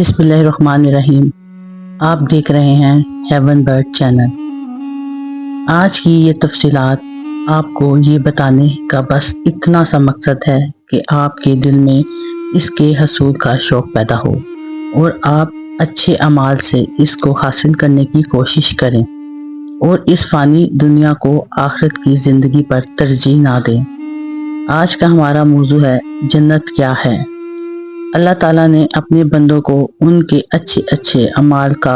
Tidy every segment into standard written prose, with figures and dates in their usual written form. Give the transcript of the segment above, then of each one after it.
बिस्मिल्लाहिर्रहमानिर्रहीम। आप देख रहे हैं हेवन बर्ड चैनल। आज की ये तफसीलात आपको ये बताने का बस इतना सा मकसद है कि आपके दिल में इसके हसूल का शौक़ पैदा हो और आप अच्छे अमाल से इसको हासिल करने की कोशिश करें और इस फ़ानी दुनिया को आखिरत की ज़िंदगी पर तरजीह ना दें। आज का हमारा मौजू है जन्नत क्या है। अल्लाह ताला ने अपने बंदों को उनके अच्छे अच्छे अमाल का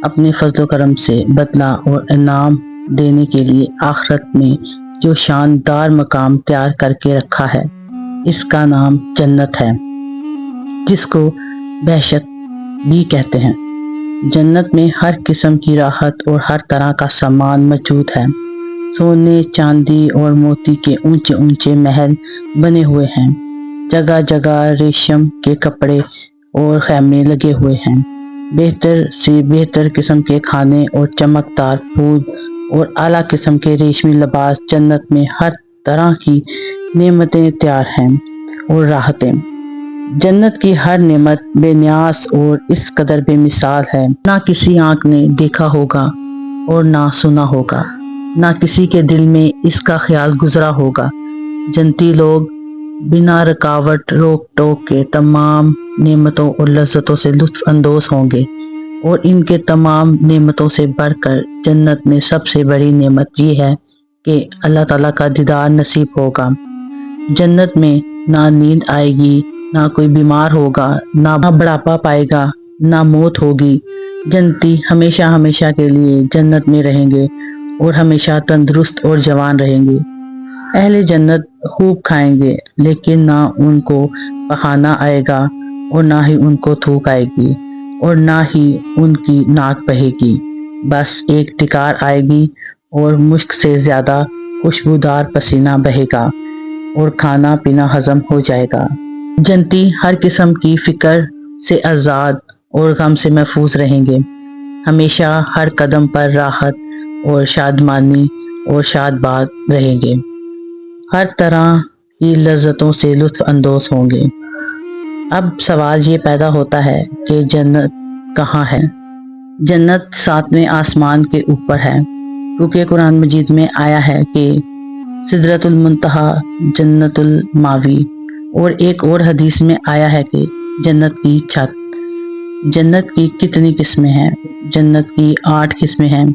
अपने फजल करम से बदला और इनाम देने के लिए आखिरत में जो शानदार मकाम तैयार करके रखा है, इसका नाम जन्नत है, जिसको बहशत भी कहते हैं। जन्नत में हर किस्म की राहत और हर तरह का सामान मौजूद है। सोने, चांदी और मोती के ऊंचे ऊंचे महल बने हुए हैं। जगह जगह रेशम के कपड़े और खैमे लगे हुए हैं। बेहतर से बेहतर किस्म के खाने और चमकदार फूल और आला किस्म के रेशमी लिबास। जन्नत में हर तरह की नेमतें तैयार हैं और राहतें। जन्नत की हर नेमत बेनियास और इस कदर बेमिसाल है, ना किसी आँख ने देखा होगा और ना सुना होगा, ना किसी के दिल में इसका ख्याल गुजरा होगा। जन्नती लोग बिना रुकावट रोक टोक के तमाम नेमतों और लज्जतों से लुत्फ अंदोज होंगे और इनके तमाम नेमतों से बढ़कर जन्नत में सबसे बड़ी नेमत ये है कि अल्लाह ताला का दीदार नसीब होगा। जन्नत में ना नींद आएगी, ना कोई बीमार होगा, ना बुढ़ापा पाएगा, ना मौत होगी। जन्नती हमेशा हमेशा के लिए जन्नत में रहेंगे और हमेशा तंदुरुस्त और जवान रहेंगे। अहले जन्नत खूब खाएंगे, लेकिन ना उनको पखाना आएगा और ना ही उनको थूक आएगी और ना ही उनकी नाक बहेगी। बस एक टिकार आएगी और मुश्क से ज़्यादा खुशबूदार पसीना बहेगा और खाना पीना हजम हो जाएगा। जन्नती हर किस्म की फिक्र से आज़ाद और गम से महफूज रहेंगे। हमेशा हर कदम पर राहत और शादमानी और शादबाद रहेंगे। हर तरह की लज्जतों से लुत्फ अंदोज होंगे। अब सवाल ये पैदा होता है कि जन्नत कहाँ है। जन्नत 7वें आसमान के ऊपर है, क्योंकि कुरान मजीद में आया है कि सिदरतुल मुंतहा जन्नतुल मावी, और एक और हदीस में आया है कि जन्नत की छत। जन्नत की कितनी किस्में हैं? जन्नत की 8 किस्में हैं।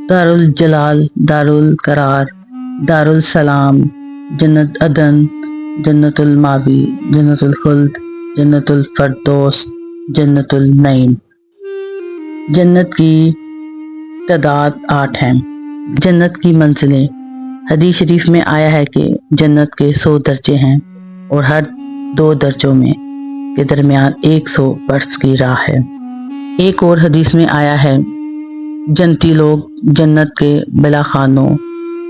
दारुल जलाल, दारुल करार, दारुल सलाम, जन्नत अदन, जन्नतुल मावी, जन्नतुल खुल्द, जन्नतुल फरदौस, जन्नतुल नईम। जन्नत की तादाद 8 हैं। जन्नत की मंजिलें। हदीस शरीफ में आया है कि जन्नत के 100 दर्जे हैं और हर 2 दर्जों में के दरमियान 100 बरस की राह है। एक और हदीस में आया है, जन्नती लोग जन्नत के बिलाखानों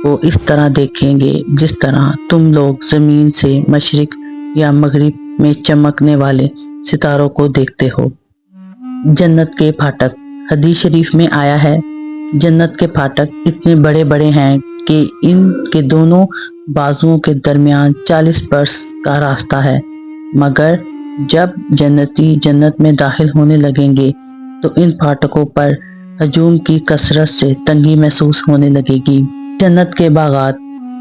को इस तरह देखेंगे जिस तरह तुम लोग ज़मीन से मशरिक या मगरिब में चमकने वाले सितारों को देखते हो। जन्नत के फाटक। हदीस शरीफ में आया है, जन्नत के फाटक इतने बड़े बड़े हैं कि इनके दोनों बाजुओं के दरमियान 40 बरस का रास्ता है, मगर जब जन्नती जन्नत में दाखिल होने लगेंगे तो इन फाटकों पर हजूम की कसरत से तंगी महसूस होने लगेगी। जन्नत के बागात।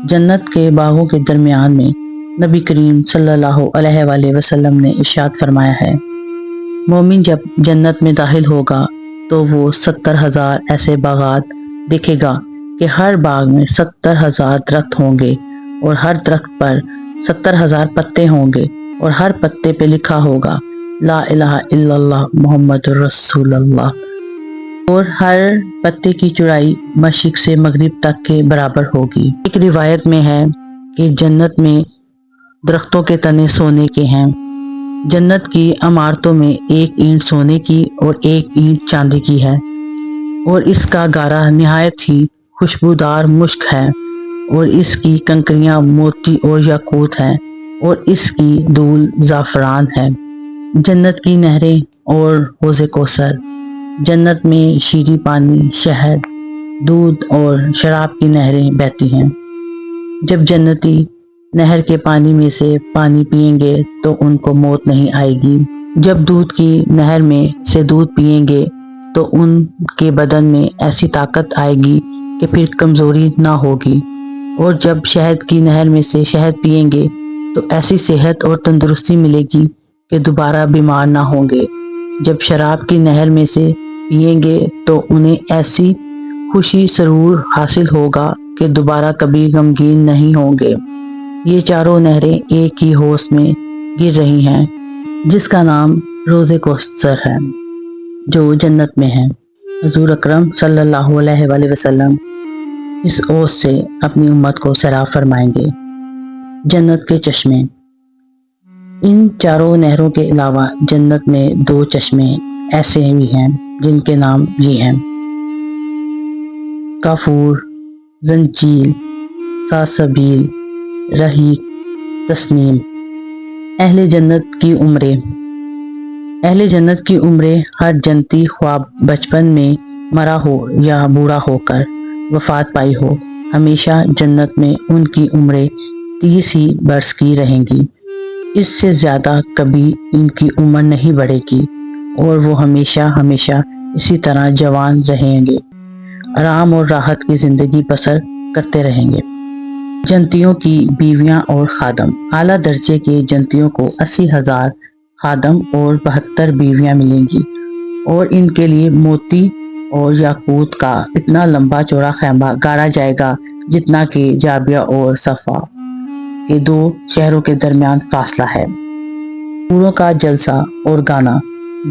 जन्नत के बागों के दरमियान में नबी करीम सल्लल्लाहु अलैहि वसल्लम ने इरशाद फरमाया है, मोमिन जब जन्नत में दाखिल होगा तो वो 70,000 ऐसे बागात देखेगा कि हर बाग में 70,000 दरख्त होंगे और हर दरख्त पर 70,000 पत्ते होंगे और हर पत्ते पे लिखा होगा ला इलाहा इल्लल्लाह मुहम्मदुर रसूलुल्लाह, और हर पत्ते की चौड़ाई मशरिक से मगरिब तक के बराबर होगी। एक रिवायत में है कि जन्नत में दरख्तों के तने सोने के हैं। जन्नत की इमारतों में एक ईंट सोने की और एक ईंट चांदी की है और इसका गारा निहायत ही खुशबूदार मुश्क है और इसकी कंकरियां मोती और याकूत हैं और इसकी धूल ज़ाफ़रान है। जन्नत की नहरें और हौज़े कौसर। जन्नत में शीरी पानी, शहद, दूध और शराब की नहरें बहती हैं। जब जन्नती नहर के पानी में से पानी पिएंगे तो उनको मौत नहीं आएगी। جب دودھ کی نہر میں سے دودھ پئیں گے تو ان کے بدن میں ایسی طاقت آئے گی کہ پھر کمزوری نہ ہوگی، اور جب شہد کی نہر میں سے شہد پئیں گے تو ایسی صحت اور تندرستی ملے گی کہ دوبارہ بیمار نہ ہوں گے۔ جب شراب کی نہر میں سے پئیں گے تو انہیں ایسی خوشی سرور حاصل ہوگا کہ دوبارہ کبھی غمگین نہیں ہوں گے۔ یہ چاروں نہریں ایک ہی حوض میں گر رہی ہیں جس کا نام روضہ کوثر ہے، جو جنت میں ہے۔ حضور اکرم صلی اللہ علیہ وآلہ وسلم اس حوض سے اپنی امت کو سیراب فرمائیں گے۔ جنت کے چشمے۔ ان چاروں نہروں کے علاوہ جنت میں 2 چشمے ایسے بھی ہیں جن کے نام یہ ہیں: کافور، زنجیل، سلسبیل، رحیق، تسنیم۔ اہل جنت کی عمریں۔ اہل جنت کی عمریں ہر جنتی خواہ بچپن میں مرا ہو یا بوڑھا ہو کر وفات پائی ہو، ہمیشہ جنت میں ان کی عمریں 30 ہی برس کی رہیں گی۔ اس سے زیادہ کبھی ان کی عمر نہیں بڑھے گی اور وہ ہمیشہ ہمیشہ اسی طرح جوان رہیں گے، آرام اور راحت کی زندگی بسر کرتے رہیں گے۔ جنتیوں کی بیویاں اور خادم۔ اعلیٰ درجے کے جنتیوں کو 80,000 خادم اور 72 بیویاں ملیں گی، اور ان کے لیے موتی اور یاقوت کا اتنا لمبا چوڑا خیمہ گاڑا جائے گا جتنا کہ جابیہ اور صفا کے 2 شہروں کے درمیان فاصلہ ہے۔ حوروں کا جلسہ اور گانا۔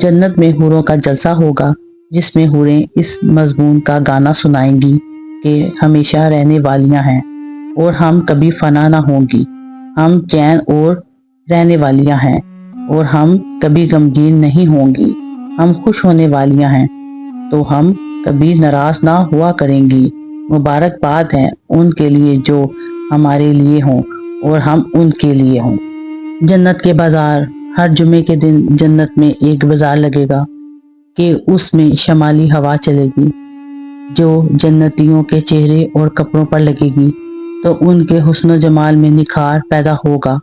جنت میں حوروں کا جلسہ ہوگا جس میں حوریں اس مضمون کا گانا سنائیں گی کہ ہمیشہ رہنے والیاں ہیں اور ہم کبھی فنا نہ ہوں گی، ہم چین اور رہنے والیاں ہیں اور ہم کبھی غمگین نہیں ہوں گی، ہم خوش ہونے والیاں ہیں تو ہم کبھی ناراض نہ ہوا کریں گی۔ مبارکباد ہے ان کے لیے جو ہمارے لیے ہوں اور ہم ان کے لیے ہوں۔ جنت کے بازار۔ ہر جمعے کے دن جنت میں ایک بازار لگے گا کہ اس میں شمالی ہوا چلے گی جو جنتیوں کے چہرے اور کپڑوں پر لگے گی تو ان کے حسن و جمال میں نکھار پیدا ہوگا،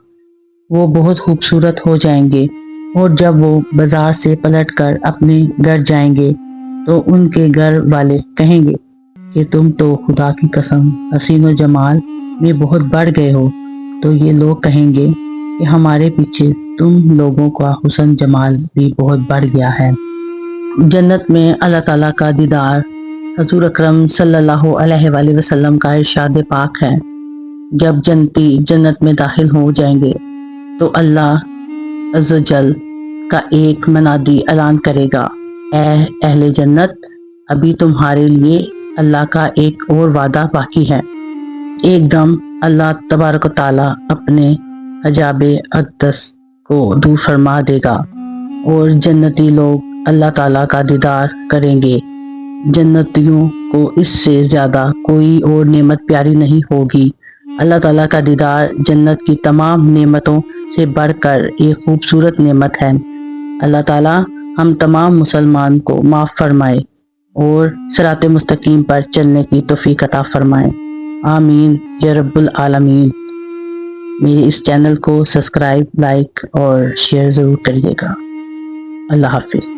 وہ بہت خوبصورت ہو جائیں گے، اور جب وہ بازار سے پلٹ کر اپنے گھر جائیں گے تو ان کے گھر والے کہیں گے کہ تم تو خدا کی قسم حسین و جمال میں بہت بڑھ گئے ہو، تو یہ لوگ کہیں گے کہ ہمارے پیچھے تم لوگوں کا حسن جمال بھی بہت بڑھ گیا ہے۔ جنت میں اللہ تعالیٰ کا دیدار۔ حضور اکرم صلی اللہ علیہ وآلہ وسلم کا ارشاد پاک ہے، جب جنتی جنت میں داخل ہو جائیں گے تو اللہ عز و جل کا ایک منادی اعلان کرے گا، اے اہل جنت، ابھی تمہارے لیے اللہ کا ایک اور وعدہ باقی ہے۔ ایک دم اللہ تبارک و تعالیٰ اپنے حجاب اقدس کو دور فرما دے گا اور جنتی لوگ اللہ تعالیٰ کا دیدار کریں گے۔ جنتیوں کو اس سے زیادہ کوئی اور نعمت پیاری نہیں ہوگی۔ اللہ تعالیٰ کا دیدار جنت کی تمام نعمتوں سے بڑھ کر ایک خوبصورت نعمت ہے۔ اللہ تعالیٰ ہم تمام مسلمان کو معاف فرمائے اور صراط مستقیم پر چلنے کی توفیق عطا فرمائے۔ آمین یا رب العالمین۔ میرے اس چینل کو سبسکرائب، لائک اور شیئر ضرور کریے گا۔ اللہ حافظ۔